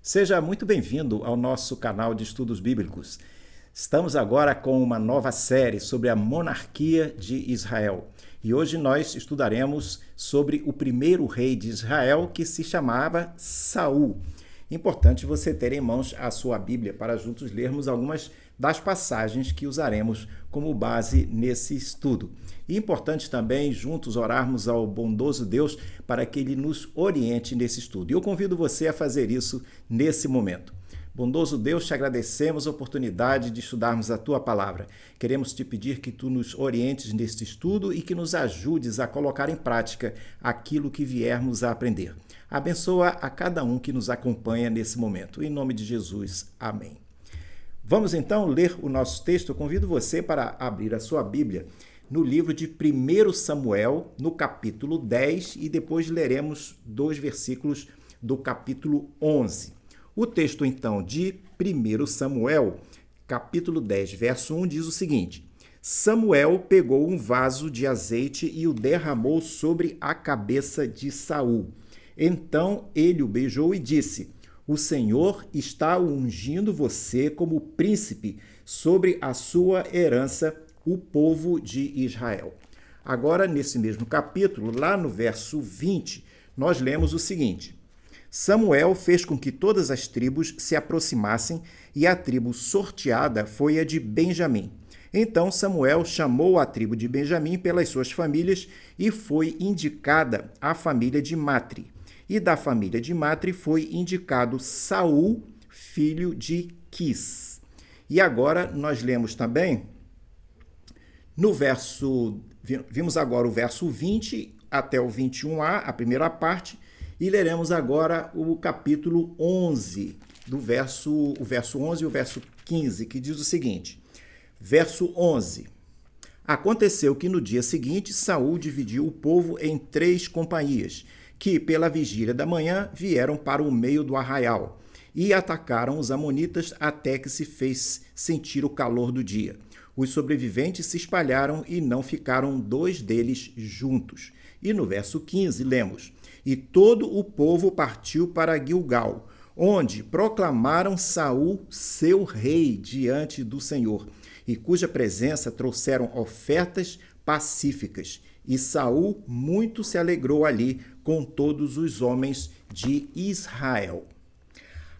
Seja muito bem-vindo ao nosso canal de estudos bíblicos. Estamos agora com uma nova série sobre a monarquia de Israel. E hoje nós estudaremos sobre o primeiro rei de Israel, que se chamava Saul. Importante você ter em mãos a sua Bíblia para juntos lermos algumas das passagens que usaremos como base nesse estudo. E importante também juntos orarmos ao bondoso Deus para que Ele nos oriente nesse estudo. E eu convido você a fazer isso nesse momento. Bondoso Deus, te agradecemos a oportunidade de estudarmos a Tua Palavra. Queremos te pedir que Tu nos orientes neste estudo e que nos ajudes a colocar em prática aquilo que viermos a aprender. Abençoa a cada um que nos acompanha nesse momento. Em nome de Jesus, amém. Vamos então ler o nosso texto. Eu convido você para abrir a sua Bíblia no livro de 1 Samuel, no capítulo 10, e depois leremos 2 versículos do capítulo 11. O texto, então, de 1 Samuel, capítulo 10, verso 1, diz o seguinte: Samuel pegou um vaso de azeite e o derramou sobre a cabeça de Saul. Então ele o beijou e disse: O Senhor está ungindo você como príncipe sobre a sua herança, o povo de Israel. Agora, nesse mesmo capítulo, lá no verso 20, nós lemos o seguinte: Samuel fez com que todas as tribos se aproximassem e a tribo sorteada foi a de Benjamim. Então Samuel chamou a tribo de Benjamim pelas suas famílias e foi indicada a família de Matri. E da família de Matri foi indicado Saul, filho de Quis. E agora nós lemos também vimos agora o verso 20 até o 21a, a primeira parte, e leremos agora o capítulo 11, o verso 11 e o verso 15, que diz o seguinte: Verso 11. Aconteceu que no dia seguinte Saul dividiu o povo em 3 companhias, que pela vigília da manhã vieram para o meio do arraial, e atacaram os amonitas até que se fez sentir o calor do dia. Os sobreviventes se espalharam e não ficaram 2 deles juntos. E no verso 15 lemos: E todo o povo partiu para Gilgal, onde proclamaram Saul seu rei diante do Senhor, e cuja presença trouxeram ofertas pacíficas. E Saul muito se alegrou ali com todos os homens de Israel.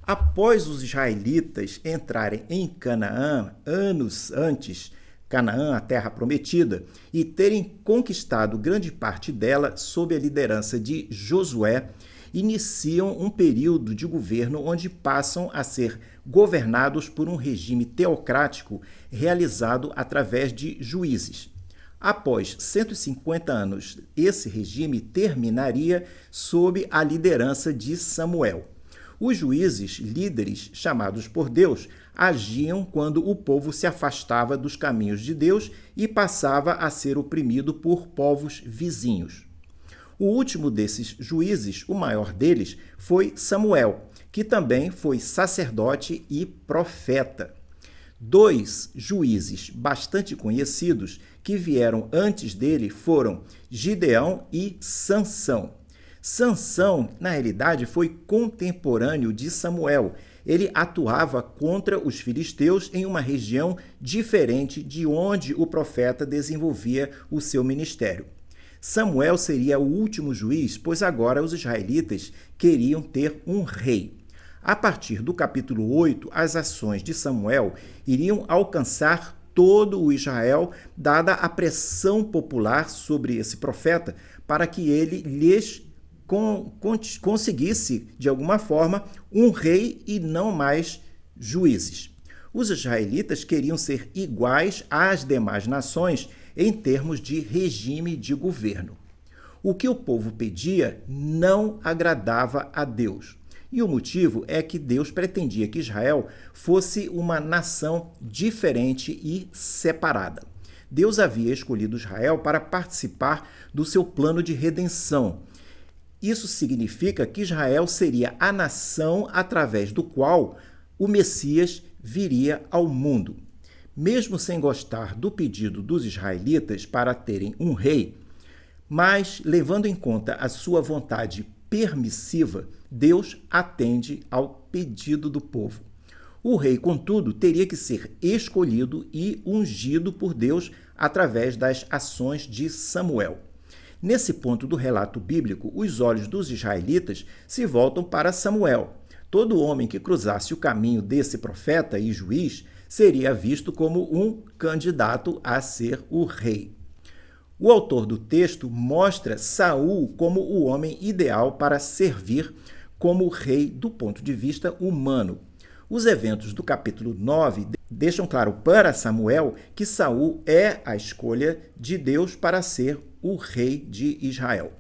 Após os israelitas entrarem em Canaã, anos antes, Canaã, a terra prometida, e terem conquistado grande parte dela sob a liderança de Josué, iniciam um período de governo onde passam a ser governados por um regime teocrático realizado através de juízes. Após 150 anos, esse regime terminaria sob a liderança de Samuel. Os juízes, líderes chamados por Deus, agiam quando o povo se afastava dos caminhos de Deus e passava a ser oprimido por povos vizinhos. O último desses juízes, o maior deles, foi Samuel, que também foi sacerdote e profeta. 2 juízes bastante conhecidos que vieram antes dele foram Gideão e Sansão. Sansão, na realidade, foi contemporâneo de Samuel. Ele atuava contra os filisteus em uma região diferente de onde o profeta desenvolvia o seu ministério. Samuel seria o último juiz, pois agora os israelitas queriam ter um rei. A partir do capítulo 8, as ações de Samuel iriam alcançar todo o Israel, dada a pressão popular sobre esse profeta, para que ele lhes conseguisse, de alguma forma, um rei e não mais juízes. Os israelitas queriam ser iguais às demais nações em termos de regime de governo. O que o povo pedia não agradava a Deus. E o motivo é que Deus pretendia que Israel fosse uma nação diferente e separada. Deus havia escolhido Israel para participar do seu plano de redenção. Isso significa que Israel seria a nação através do qual o Messias viria ao mundo. Mesmo sem gostar do pedido dos israelitas para terem um rei, mas levando em conta a sua vontade permissiva, Deus atende ao pedido do povo. O rei, contudo, teria que ser escolhido e ungido por Deus através das ações de Samuel. Nesse ponto do relato bíblico, os olhos dos israelitas se voltam para Samuel. Todo homem que cruzasse o caminho desse profeta e juiz seria visto como um candidato a ser o rei. O autor do texto mostra Saul como o homem ideal para servir como rei do ponto de vista humano. Os eventos do capítulo 9 deixam claro para Samuel que Saul é a escolha de Deus para ser o rei de Israel.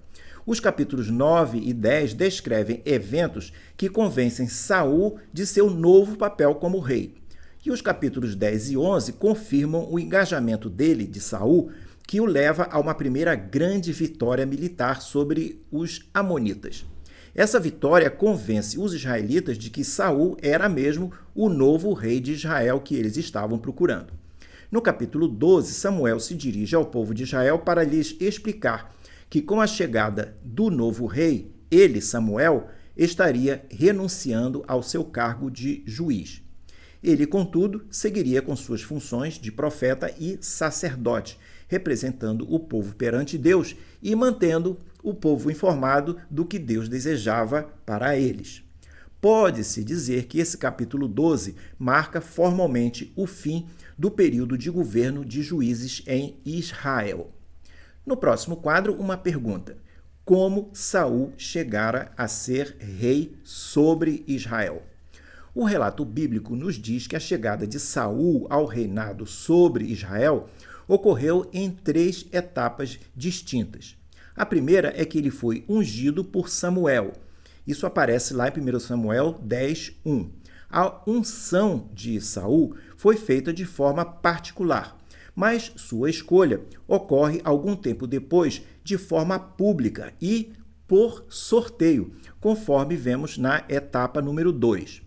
Os capítulos 9 e 10 descrevem eventos que convencem Saul de seu novo papel como rei. E os capítulos 10 e 11 confirmam o engajamento dele, de Saul, que o leva a uma primeira grande vitória militar sobre os amonitas. Essa vitória convence os israelitas de que Saul era mesmo o novo rei de Israel que eles estavam procurando. No capítulo 12, Samuel se dirige ao povo de Israel para lhes explicar que com a chegada do novo rei, ele, Samuel, estaria renunciando ao seu cargo de juiz. Ele, contudo, seguiria com suas funções de profeta e sacerdote, representando o povo perante Deus e mantendo o povo informado do que Deus desejava para eles. Pode-se dizer que esse capítulo 12 marca formalmente o fim do período de governo de juízes em Israel. No próximo quadro, uma pergunta: como Saul chegara a ser rei sobre Israel? O relato bíblico nos diz que a chegada de Saul ao reinado sobre Israel ocorreu em 3 etapas distintas. A primeira é que ele foi ungido por Samuel. Isso aparece lá em 1 Samuel 10:1. A unção de Saul foi feita de forma particular, mas sua escolha ocorre algum tempo depois de forma pública e por sorteio, conforme vemos na etapa número 2.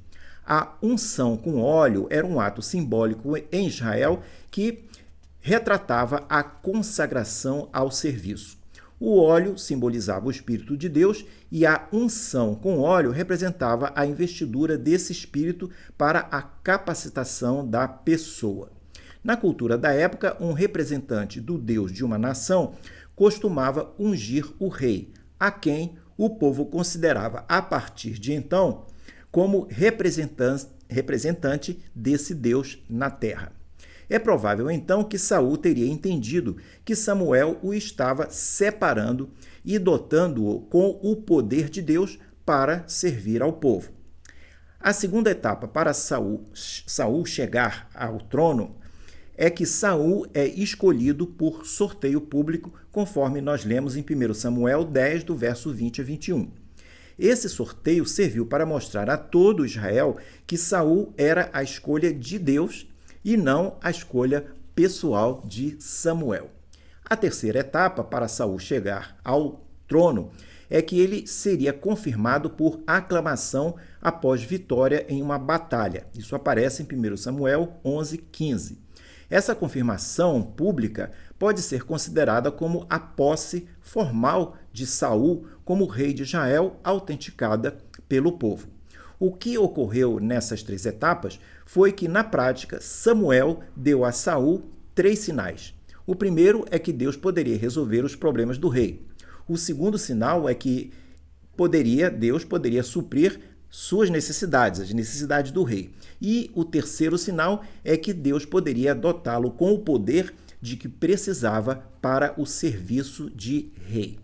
A unção com óleo era um ato simbólico em Israel que retratava a consagração ao serviço. O óleo simbolizava o Espírito de Deus e a unção com óleo representava a investidura desse Espírito para a capacitação da pessoa. Na cultura da época, um representante do Deus de uma nação costumava ungir o rei, a quem o povo considerava, a partir de então, como representante desse Deus na terra. É provável, então, que Saul teria entendido que Samuel o estava separando e dotando-o com o poder de Deus para servir ao povo. A segunda etapa para Saul chegar ao trono é que Saul é escolhido por sorteio público, conforme nós lemos em 1 Samuel 10, do verso 20 a 21. Esse sorteio serviu para mostrar a todo Israel que Saul era a escolha de Deus e não a escolha pessoal de Samuel. A terceira etapa para Saul chegar ao trono é que ele seria confirmado por aclamação após vitória em uma batalha. Isso aparece em 1 Samuel 11:15. Essa confirmação pública pode ser considerada como a posse formal de Saul como rei de Israel, autenticada pelo povo. O que ocorreu nessas 3 etapas foi que, na prática, Samuel deu a Saul 3 sinais. O primeiro é que Deus poderia resolver os problemas do rei. O segundo sinal é que Deus poderia suprir suas necessidades, as necessidades do rei. E o terceiro sinal é que Deus poderia dotá-lo com o poder de que precisava para o serviço de rei.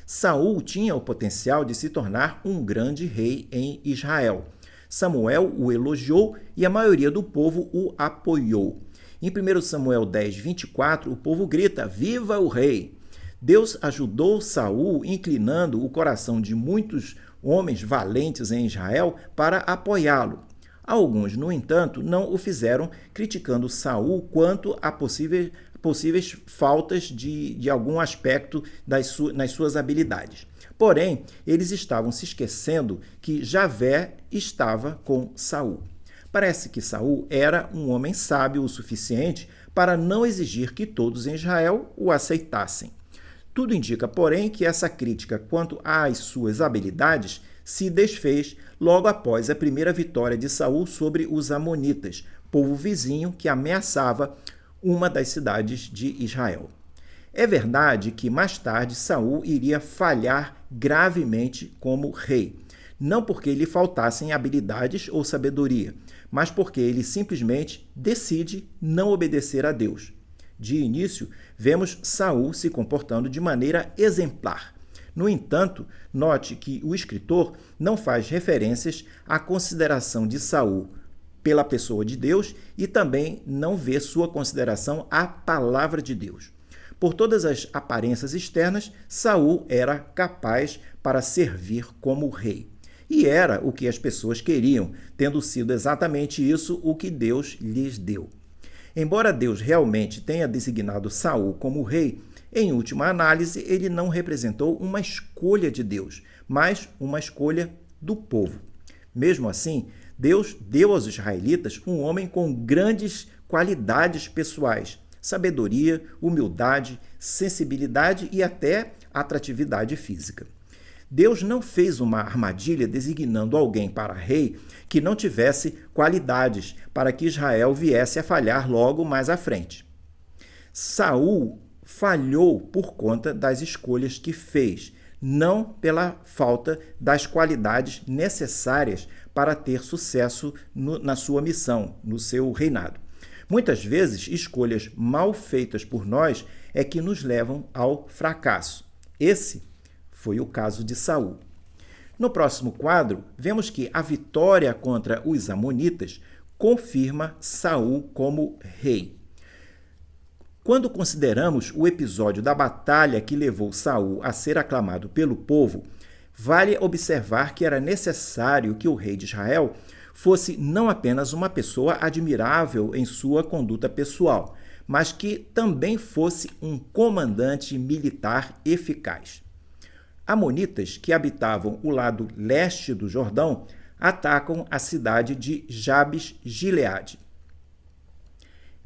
Saul tinha o potencial de se tornar um grande rei em Israel. Samuel o elogiou e a maioria do povo o apoiou. Em 1 Samuel 10, 24, o povo grita: "Viva o rei!" Deus ajudou Saul, inclinando o coração de muitos homens valentes em Israel para apoiá-lo. Alguns, no entanto, não o fizeram, criticando Saul quanto a possíveis faltas de algum aspecto nas suas habilidades. Porém, eles estavam se esquecendo que Javé estava com Saul. Parece que Saul era um homem sábio o suficiente para não exigir que todos em Israel o aceitassem. Tudo indica, porém, que essa crítica quanto às suas habilidades se desfez logo após a primeira vitória de Saul sobre os amonitas, povo vizinho que ameaçava uma das cidades de Israel. É verdade que mais tarde Saul iria falhar gravemente como rei, não porque lhe faltassem habilidades ou sabedoria, mas porque ele simplesmente decide não obedecer a Deus. De início, vemos Saul se comportando de maneira exemplar. No entanto, note que o escritor não faz referências à consideração de Saul pela pessoa de Deus e também não vê sua consideração à palavra de Deus. Por todas as aparências externas, Saul era capaz para servir como rei. E era o que as pessoas queriam, tendo sido exatamente isso o que Deus lhes deu. Embora Deus realmente tenha designado Saul como rei, em última análise, ele não representou uma escolha de Deus, mas uma escolha do povo. Mesmo assim, Deus deu aos israelitas um homem com grandes qualidades pessoais, sabedoria, humildade, sensibilidade e até atratividade física. Deus não fez uma armadilha designando alguém para rei que não tivesse qualidades para que Israel viesse a falhar logo mais à frente. Saul falhou por conta das escolhas que fez, não pela falta das qualidades necessárias para ter sucesso na sua missão, no seu reinado. Muitas vezes, escolhas mal feitas por nós é que nos levam ao fracasso. Esse foi o caso de Saul. No próximo quadro, vemos que a vitória contra os amonitas confirma Saul como rei. Quando consideramos o episódio da batalha que levou Saul a ser aclamado pelo povo, vale observar que era necessário que o rei de Israel fosse não apenas uma pessoa admirável em sua conduta pessoal, mas que também fosse um comandante militar eficaz. Amonitas, que habitavam o lado leste do Jordão, atacam a cidade de Jabes-Gileade.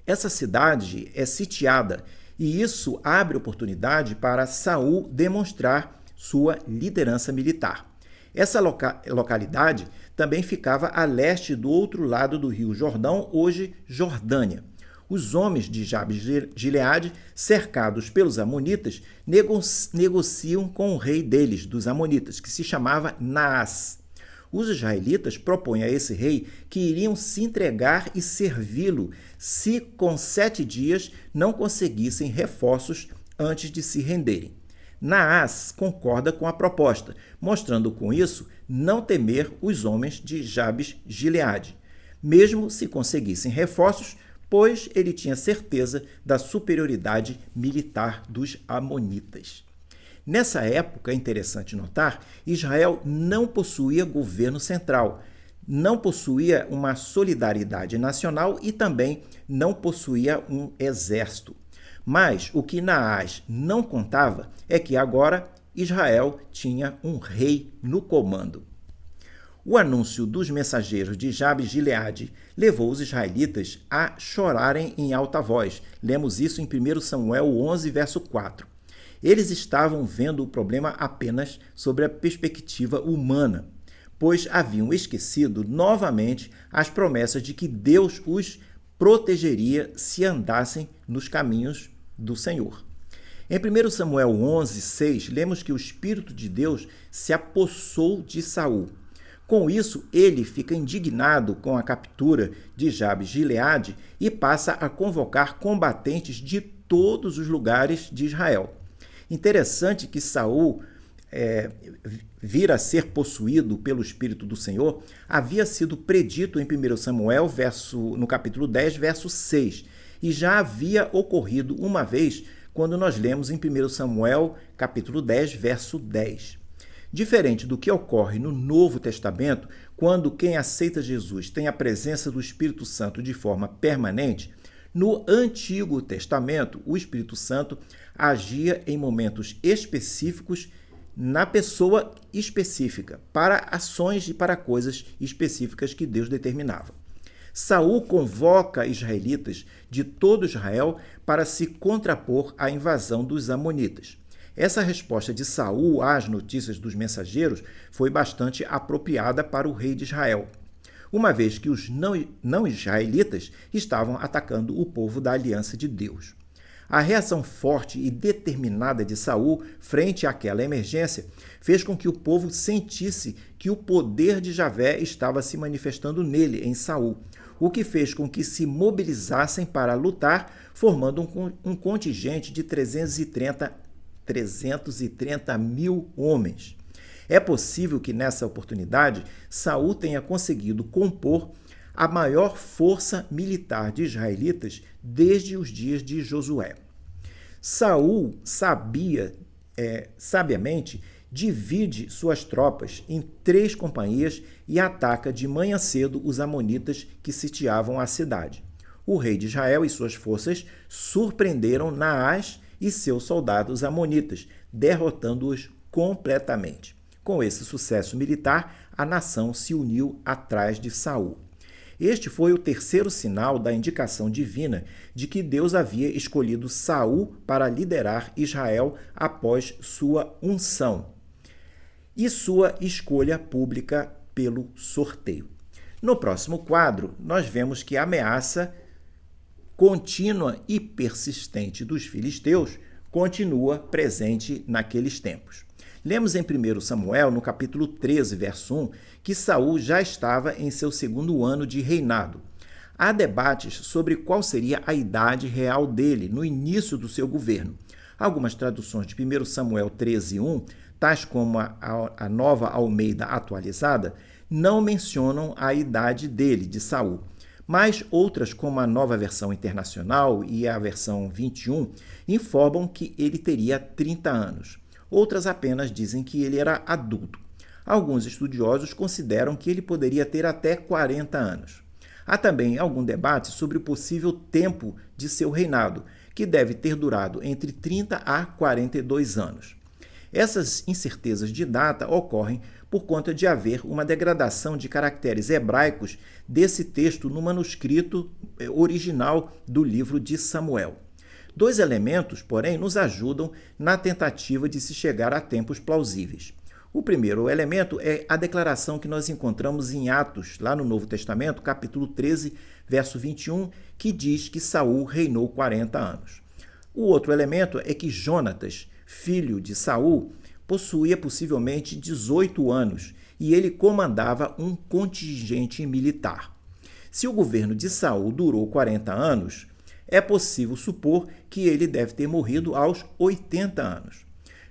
Essa cidade é sitiada e isso abre oportunidade para Saul demonstrar sua liderança militar. Essa localidade também ficava a leste do outro lado do rio Jordão, hoje Jordânia. Os homens de Jabes-Gileade, cercados pelos amonitas, negociam com o rei deles, dos amonitas, que se chamava Naás. Os israelitas propõem a esse rei que iriam se entregar e servi-lo se com 7 dias não conseguissem reforços antes de se renderem. Naás concorda com a proposta, mostrando com isso não temer os homens de Jabes-Gileade, mesmo se conseguissem reforços, pois ele tinha certeza da superioridade militar dos amonitas. Nessa época, é interessante notar, Israel não possuía governo central, não possuía uma solidariedade nacional e também não possuía um exército. Mas o que Naás não contava é que agora Israel tinha um rei no comando. O anúncio dos mensageiros de Jabes-Gileade levou os israelitas a chorarem em alta voz. Lemos isso em 1 Samuel 11, verso 4. Eles estavam vendo o problema apenas sobre a perspectiva humana, pois haviam esquecido novamente as promessas de que Deus os protegeria se andassem nos caminhos do Senhor. Em 1 Samuel 11, 6, lemos que o Espírito de Deus se apossou de Saul. Com isso, ele fica indignado com a captura de Jabes-Gileade e passa a convocar combatentes de todos os lugares de Israel. Interessante que Saul vir a ser possuído pelo Espírito do Senhor havia sido predito em 1 Samuel, no capítulo 10, verso 6, e já havia ocorrido uma vez quando nós lemos em 1 Samuel, capítulo 10, verso 10. Diferente do que ocorre no Novo Testamento, quando quem aceita Jesus tem a presença do Espírito Santo de forma permanente, no Antigo Testamento, o Espírito Santo agia em momentos específicos na pessoa específica, para ações e para coisas específicas que Deus determinava. Saul convoca israelitas de todo Israel para se contrapor à invasão dos amonitas. Essa resposta de Saul às notícias dos mensageiros foi bastante apropriada para o rei de Israel, uma vez que os não israelitas estavam atacando o povo da aliança de Deus. A reação forte e determinada de Saul frente àquela emergência fez com que o povo sentisse que o poder de Javé estava se manifestando nele, em Saul, o que fez com que se mobilizassem para lutar, formando um contingente de 330 mil homens. É possível que nessa oportunidade Saul tenha conseguido compor a maior força militar de israelitas desde os dias de Josué. Saul sabiamente divide suas tropas em 3 companhias e ataca de manhã cedo os amonitas que sitiavam a cidade. O rei de Israel e suas forças surpreenderam Naás e seus soldados amonitas, derrotando-os completamente. Com esse sucesso militar, a nação se uniu atrás de Saul. Este foi o terceiro sinal da indicação divina de que Deus havia escolhido Saul para liderar Israel após sua unção e sua escolha pública pelo sorteio. No próximo quadro, nós vemos que a ameaça contínua e persistente dos filisteus continua presente naqueles tempos. Lemos em 1 Samuel, no capítulo 13, verso 1, que Saul já estava em seu 2º ano de reinado. Há debates sobre qual seria a idade real dele no início do seu governo. Algumas traduções de 1 Samuel 13, 1, tais como a Nova Almeida atualizada, não mencionam a idade dele, de Saul. Mas outras, como a Nova Versão Internacional e a versão 21, informam que ele teria 30 anos. Outras apenas dizem que ele era adulto. Alguns estudiosos consideram que ele poderia ter até 40 anos. Há também algum debate sobre o possível tempo de seu reinado, que deve ter durado entre 30 a 42 anos. Essas incertezas de data ocorrem por conta de haver uma degradação de caracteres hebraicos desse texto no manuscrito original do livro de Samuel. 2 elementos, porém, nos ajudam na tentativa de se chegar a tempos plausíveis. O primeiro elemento é a declaração que nós encontramos em Atos, lá no Novo Testamento, capítulo 13, verso 21, que diz que Saul reinou 40 anos. O outro elemento é que Jonatas, filho de Saul, possuía possivelmente 18 anos e ele comandava um contingente militar. Se o governo de Saul durou 40 anos, é possível supor que ele deve ter morrido aos 80 anos.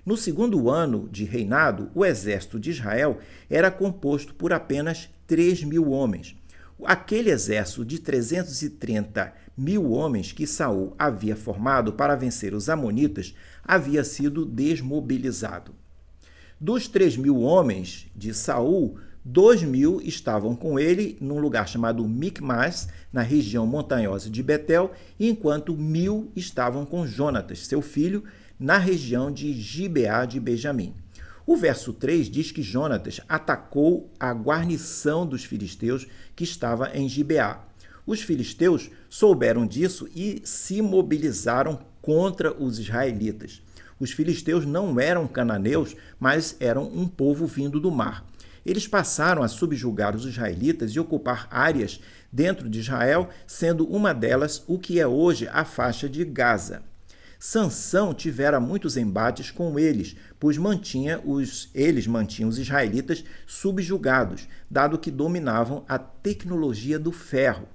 No 2º ano de reinado, o exército de Israel era composto por apenas 3.000 homens. Aquele exército de 330 mil homens que Saul havia formado para vencer os amonitas havia sido desmobilizado. Dos 3.000 homens de Saul, 2.000 estavam com ele num lugar chamado Micmas, na região montanhosa de Betel, enquanto 1.000 estavam com Jonatas, seu filho, na região de Gibeá de Benjamim. O verso 3 diz que Jonatas atacou a guarnição dos filisteus que estava em Gibeá. Os filisteus souberam disso e se mobilizaram contra os israelitas. Os filisteus não eram cananeus, mas eram um povo vindo do mar. Eles passaram a subjugar os israelitas e ocupar áreas dentro de Israel, sendo uma delas o que é hoje a faixa de Gaza. Sansão tivera muitos embates com eles, pois eles mantinham os israelitas subjugados, dado que dominavam a tecnologia do ferro.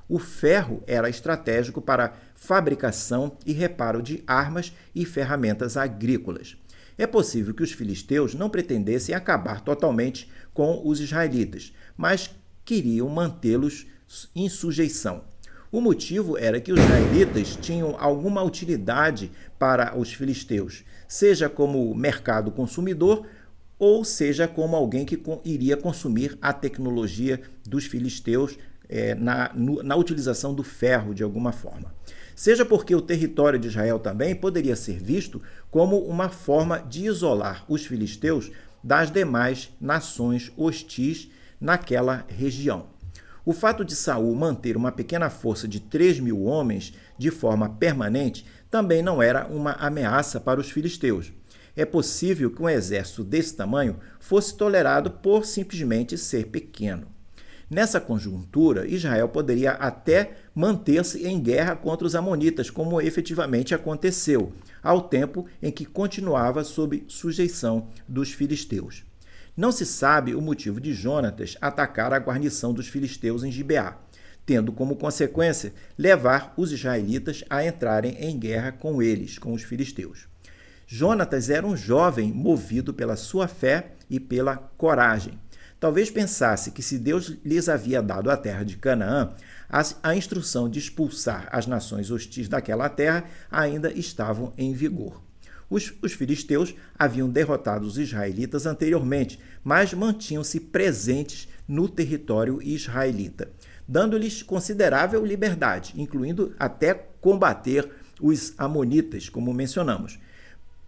O ferro era estratégico para fabricação e reparo de armas e ferramentas agrícolas. É possível que os filisteus não pretendessem acabar totalmente com os israelitas, mas queriam mantê-los em sujeição. O motivo era que os israelitas tinham alguma utilidade para os filisteus, seja como mercado consumidor ou seja como alguém que iria consumir a tecnologia dos filisteus na utilização do ferro de alguma forma. Seja porque o território de Israel também poderia ser visto como uma forma de isolar os filisteus das demais nações hostis naquela região. O fato de Saul manter uma pequena força de 3.000 homens de forma permanente também não era uma ameaça para os filisteus. É possível que um exército desse tamanho fosse tolerado por simplesmente ser pequeno. Nessa conjuntura, Israel poderia até manter-se em guerra contra os amonitas, como efetivamente aconteceu, ao tempo em que continuava sob sujeição dos filisteus. Não se sabe o motivo de Jonatas atacar a guarnição dos filisteus em Gibeá, tendo como consequência levar os israelitas a entrarem em guerra com eles, com os filisteus. Jonatas era um jovem movido pela sua fé e pela coragem. Talvez pensasse que se Deus lhes havia dado a terra de Canaã, a instrução de expulsar as nações hostis daquela terra ainda estavam em vigor. Os filisteus haviam derrotado os israelitas anteriormente, mas mantinham-se presentes no território israelita, dando-lhes considerável liberdade, incluindo até combater os amonitas, como mencionamos.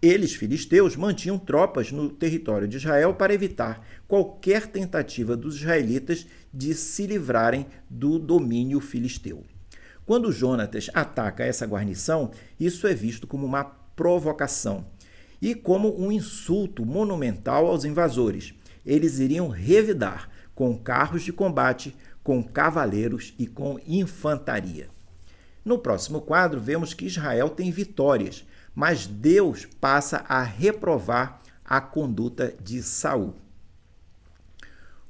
Eles, filisteus, mantinham tropas no território de Israel para evitar qualquer tentativa dos israelitas de se livrarem do domínio filisteu. Quando Jonatas ataca essa guarnição, isso é visto como uma provocação e como um insulto monumental aos invasores. Eles iriam revidar com carros de combate, com cavaleiros e com infantaria. No próximo quadro, vemos que Israel tem vitórias, mas Deus passa a reprovar a conduta de Saul.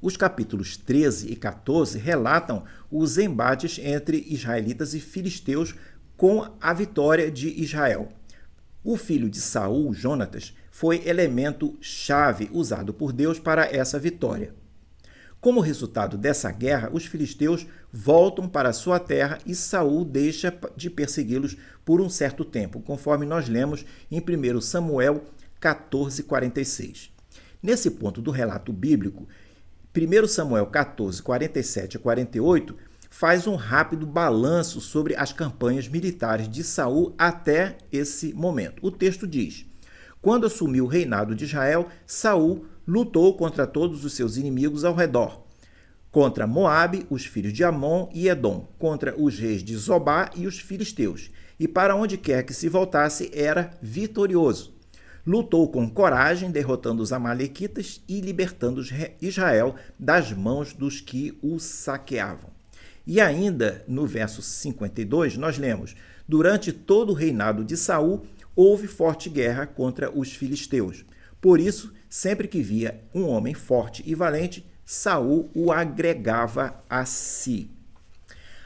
Os capítulos 13 e 14 relatam os embates entre israelitas e filisteus com a vitória de Israel. O filho de Saul, Jonatas, foi elemento chave usado por Deus para essa vitória. Como resultado dessa guerra, os filisteus voltam para sua terra e Saul deixa de persegui-los por um certo tempo, conforme nós lemos em 1 Samuel 14:46. Nesse ponto do relato bíblico, 1 Samuel 14, 47 a 48 faz um rápido balanço sobre as campanhas militares de Saul até esse momento. O texto diz: quando assumiu o reinado de Israel, Saul lutou contra todos os seus inimigos ao redor, contra Moabe, os filhos de Amon e Edom, contra os reis de Zobá e os filisteus, e para onde quer que se voltasse era vitorioso. Lutou com coragem, derrotando os amalequitas e libertando Israel das mãos dos que o saqueavam. E ainda no verso 52 nós lemos: durante todo o reinado de Saul houve forte guerra contra os filisteus. Por isso, sempre que via um homem forte e valente, Saul o agregava a si.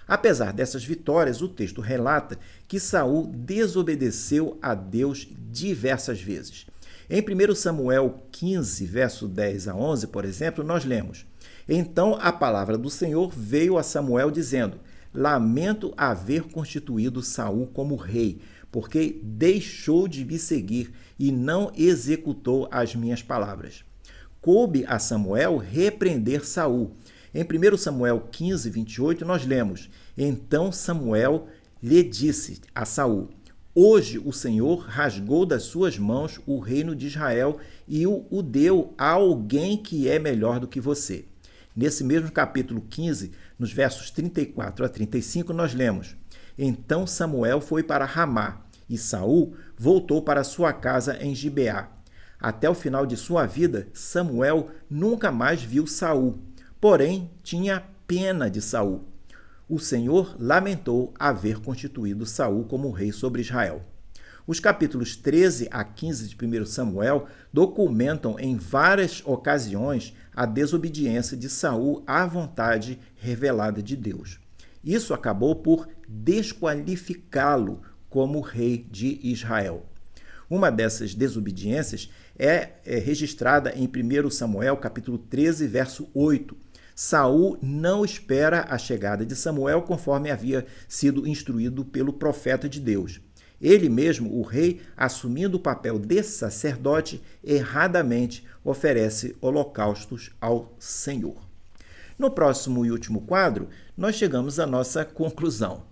Apesar dessas vitórias, o texto relata que Saul desobedeceu a Deus diversas vezes. Em 1 Samuel 15, verso 10 a 11, por exemplo, nós lemos: então a palavra do Senhor veio a Samuel dizendo: lamento haver constituído Saul como rei, porque deixou de me seguir e não executou as minhas palavras. Coube a Samuel repreender Saul. Em 1 Samuel 15, 28, nós lemos: então Samuel lhe disse a Saul: hoje o Senhor rasgou das suas mãos o reino de Israel e o deu a alguém que é melhor do que você. Nesse mesmo capítulo 15, nos versos 34 a 35, nós lemos: então Samuel foi para Ramá, e Saul voltou para sua casa em Gibeá. Até o final de sua vida, Samuel nunca mais viu Saul, porém tinha pena de Saul. O Senhor lamentou haver constituído Saul como rei sobre Israel. Os capítulos 13 a 15 de 1 Samuel documentam em várias ocasiões a desobediência de Saul à vontade revelada de Deus. Isso acabou por desqualificá-lo como rei de Israel. Uma dessas desobediências é registrada em 1 Samuel, capítulo 13, verso 8. Saul não espera a chegada de Samuel conforme havia sido instruído pelo profeta de Deus. Ele mesmo, o rei, assumindo o papel de sacerdote, erradamente oferece holocaustos ao Senhor. No próximo e último quadro, nós chegamos à nossa conclusão.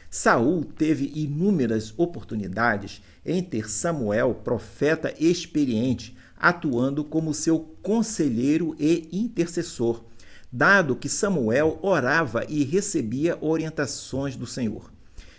Saul teve inúmeras oportunidades em ter Samuel, profeta experiente, atuando como seu conselheiro e intercessor, dado que Samuel orava e recebia orientações do Senhor.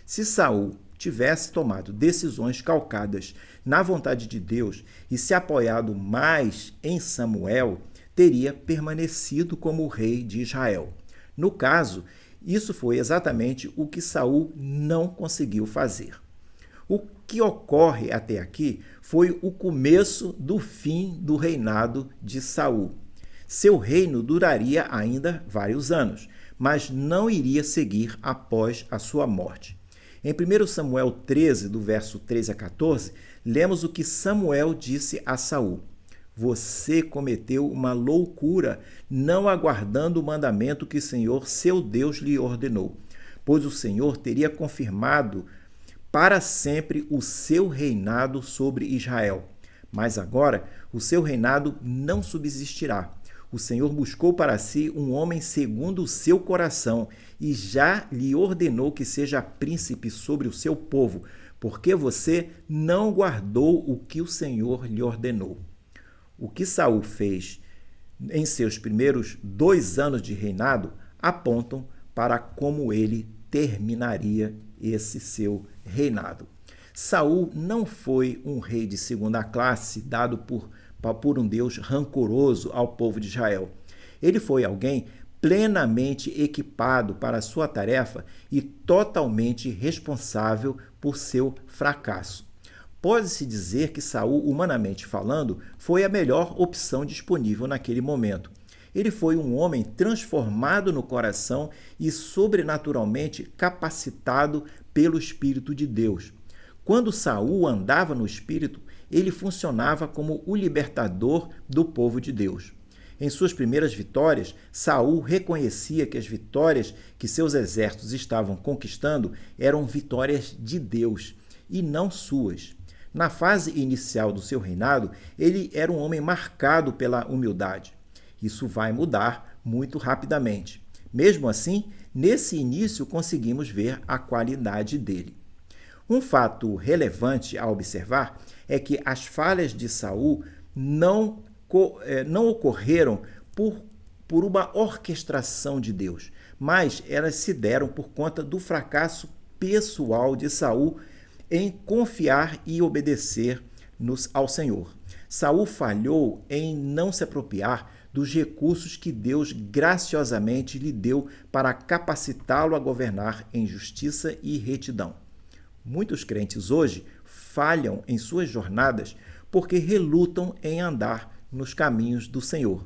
Se Saul tivesse tomado decisões calcadas na vontade de Deus e se apoiado mais em Samuel, teria permanecido como rei de Israel. No caso, isso foi exatamente o que Saul não conseguiu fazer. O que ocorre até aqui foi o começo do fim do reinado de Saul. Seu reino duraria ainda vários anos, mas não iria seguir após a sua morte. Em 1 Samuel 13, do verso 13 a 14, lemos o que Samuel disse a Saul: Você cometeu uma loucura, não aguardando o mandamento que o Senhor, seu Deus, lhe ordenou, pois o Senhor teria confirmado para sempre o seu reinado sobre Israel. Mas agora o seu reinado não subsistirá. O Senhor buscou para si um homem segundo o seu coração e já lhe ordenou que seja príncipe sobre o seu povo, porque você não guardou o que o Senhor lhe ordenou. O que Saul fez em seus primeiros 2 anos de reinado apontam para como ele terminaria esse seu reinado. Saul não foi um rei de segunda classe dado por um Deus rancoroso ao povo de Israel. Ele foi alguém plenamente equipado para a sua tarefa e totalmente responsável por seu fracasso. Pode-se dizer que Saul, humanamente falando, foi a melhor opção disponível naquele momento. Ele foi um homem transformado no coração e sobrenaturalmente capacitado pelo Espírito de Deus. Quando Saul andava no Espírito, ele funcionava como o libertador do povo de Deus. Em suas primeiras vitórias, Saul reconhecia que as vitórias que seus exércitos estavam conquistando eram vitórias de Deus e não suas. Na fase inicial do seu reinado, ele era um homem marcado pela humildade. Isso vai mudar muito rapidamente. Mesmo assim, nesse início conseguimos ver a qualidade dele. Um fato relevante a observar é que as falhas de Saul não ocorreram por uma orquestração de Deus, mas elas se deram por conta do fracasso pessoal de Saul em confiar e obedecer ao Senhor. Saul falhou em não se apropriar dos recursos que Deus graciosamente lhe deu para capacitá-lo a governar em justiça e retidão. Muitos crentes hoje falham em suas jornadas porque relutam em andar nos caminhos do Senhor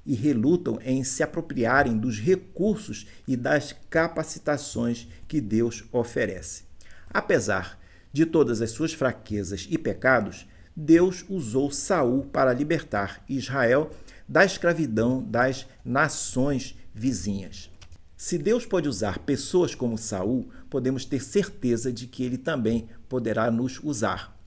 e relutam em se apropriarem dos recursos e das capacitações que Deus oferece. Apesar de todas as suas fraquezas e pecados, Deus usou Saul para libertar Israel da escravidão das nações vizinhas. Se Deus pode usar pessoas como Saul, podemos ter certeza de que ele também poderá nos usar.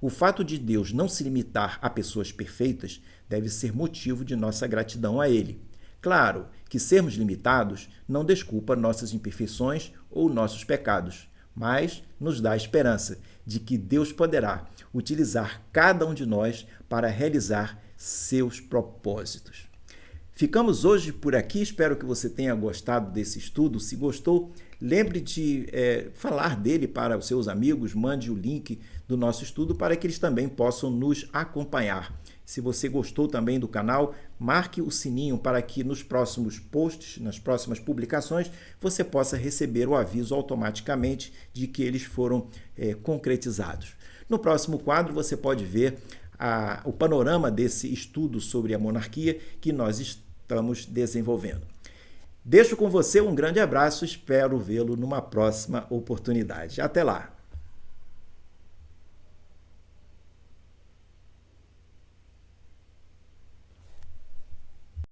O fato de Deus não se limitar a pessoas perfeitas deve ser motivo de nossa gratidão a ele. Claro que sermos limitados não desculpa nossas imperfeições ou nossos pecados, mas nos dá a esperança de que Deus poderá utilizar cada um de nós para realizar seus propósitos. Ficamos hoje por aqui, espero que você tenha gostado desse estudo. Se gostou, lembre de falar dele para os seus amigos, mande o link do nosso estudo para que eles também possam nos acompanhar. Se você gostou também do canal, marque o sininho para que nos próximos posts, nas próximas publicações, você possa receber o aviso automaticamente de que eles foram concretizados. No próximo quadro você pode ver o panorama desse estudo sobre a monarquia que nós estamos desenvolvendo. Deixo com você um grande abraço, espero vê-lo numa próxima oportunidade. Até lá!